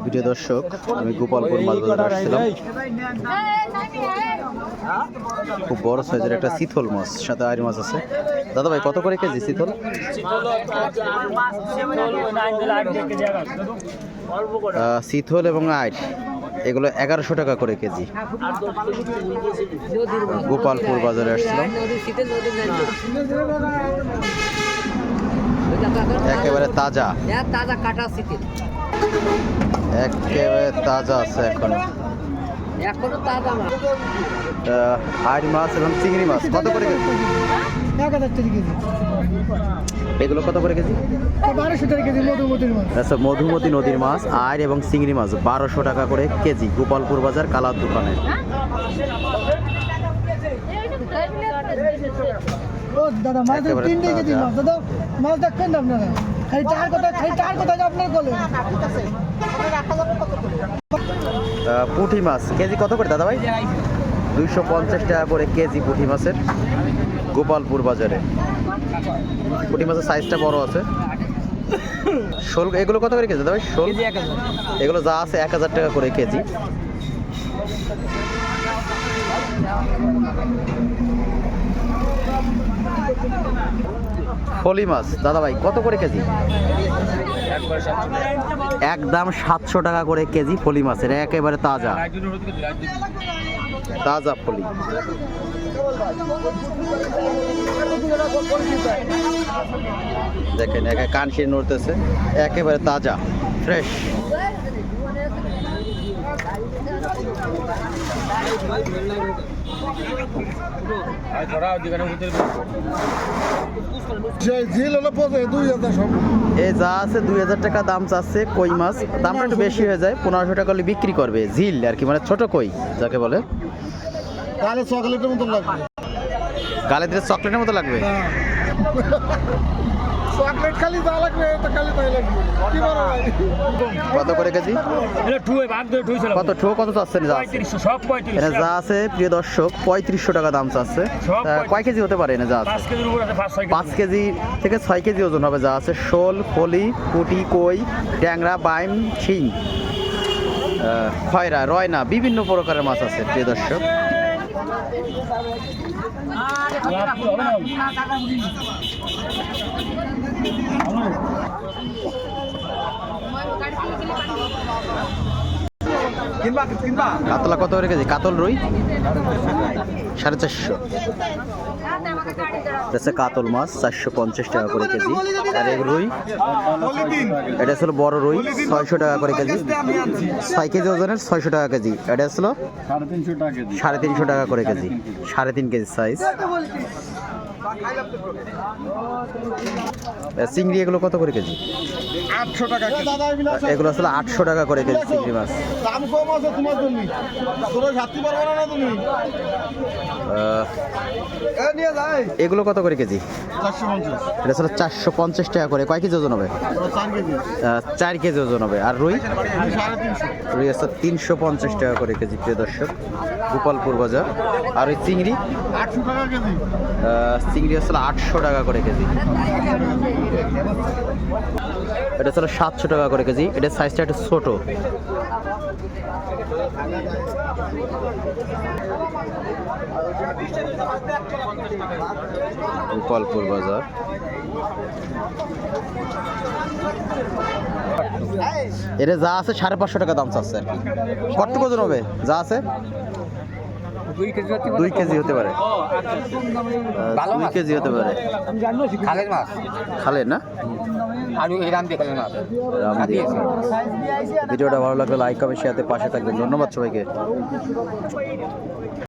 প্রিয় দর্শক, আমি গোপালপুর মাছ বাজারে আসছিলাম। খুব বড় সাইজের একটা চিতল মাছ, সাথে আইড় মাছ আছে। দাদা ভাই, কত করে কেজি চিতল? চিতল এবং আইড় এগুলো 1100 টাকা করে কেজি। গোপালপুর বাজারে আসছিলাম। একেবারে তাজা কাটা চিতল, একেবারে তাজা আছে এখনো তাজা মাছ। আইড় মাছ এবং চিংড়ি মাছ কত করে কেজি? 1000 টাকা কেজি। এগুলো কত করে কেজি? 1200 টাকা কেজি মধুমতির মাছ। আচ্ছা, মধুমতি নদীর মাছ আইড় এবং চিংড়ি মাছ 1200 টাকা করে কেজি গোপালপুর বাজার কালার দোকানে। ও দাদা, মাছ 3 কেজি মাছ। দাদা মাছ দেখবেন আপনারা, খালি টার কথা আপনার বলে। পুঁটি মাছ কেজি কত করে দাদা ভাই? 250 টাকা করে কেজি পুঁটি মাছের গোপালপুর বাজারে। পুঁটি মাছের সাইজটা বড় আছে। শোল এগুলো কত করে কেজি দাদা ভাই? শোল এগুলো যা আছে 1000 টাকা করে কেজি। ফলি মাছ দাদা ভাই কত করে কেজি? একদম 700 টাকা করে কেজি ফলি মাছের, একেবারে তাজা তাজা ফলি। দেখেন একে কানশি নড়তেছে, একেবারে তাজা ফ্রেশ। এ যা আছে 2000 টাকা দাম চাচ্ছে। কই মাছ দামটা একটু বেশি হয়ে যায়, 1500 টাকা হলে বিক্রি করবে। ঝিল আর কি, মানে ছোট কই যাকে বলে। গালে চকলেটের মতো লাগবে, গালে দিলে চকলেটের মতো লাগবে। চকলেট খালি যা লাগবে তো খালি তাই লাগবে। কি বড় ভাই, কত করে কেজি? কত ঠো কত চাচ্ছেন? এনে যা আছে প্রিয় দর্শক 3500 টাকা দাম চাচ্ছে। কয় কেজি হতে পারে এনে যা আছে? 5 কেজি থেকে 6 কেজি ওজন হবে যা আছে। শোল, ফলি, পুঁটি, কই, ট্যাংরা, বাইম, শিং, খয়রা, রয়না, বিভিন্ন প্রকারের মাছ আছে প্রিয় দর্শক। কাতলা কত করে কেজি? কাতল রুই 450। কাতল মাছ 450 টাকা করে কেজি। আর এই রুই, এটা ছিল বড় রুই 600 টাকা করে কেজি। 6 কেজি ওজনের 600 টাকা কেজি। এটা ছিল 350 টাকা করে কেজি, 3.5 কেজি সাইজ। চিংড়ি এগুলো কত করে কেজি? 800 টাকা কেজি। এগুলো আসলে 800 টাকা করে কেজি চিংড়ি মাছ। দাম কম আছে তোমার জন্য, তোরা ছাড়তে পারবে না তুমি। নিয়ে যাই। এগুলো কত করে কেজি? 450। এটা আসলে 450 টাকা করে। কয় কেজি ওজন হবে? 4 কেজি ওজন হবে। আর রুই? রুই আছে 350 টাকা করে কেজি প্রিয় দর্শক গোপালপুর বাজার। আর ওই চিংড়ি 800 টাকা কেজি। চিংড়ি আসলে 800 টাকা করে কেজি। এটা ছিল 700 টাকা করে কেজি। এটার সাইজটা একটু ছোট। গোপালপুর বাজার। এটা যা আছে 550 টাকা দাম চাচ্ছে আর কি। কতটুকু ওজন হবে যা আছে? 2 কেজি হতে পারে। 2 কেজি হতে পারে। খালের মাছ, খালের না? ভিডিওটা ভালো লাগলে লাইক কমেন্ট শেয়ার পাশে থাকবেন। ধন্যবাদ সবাইকে।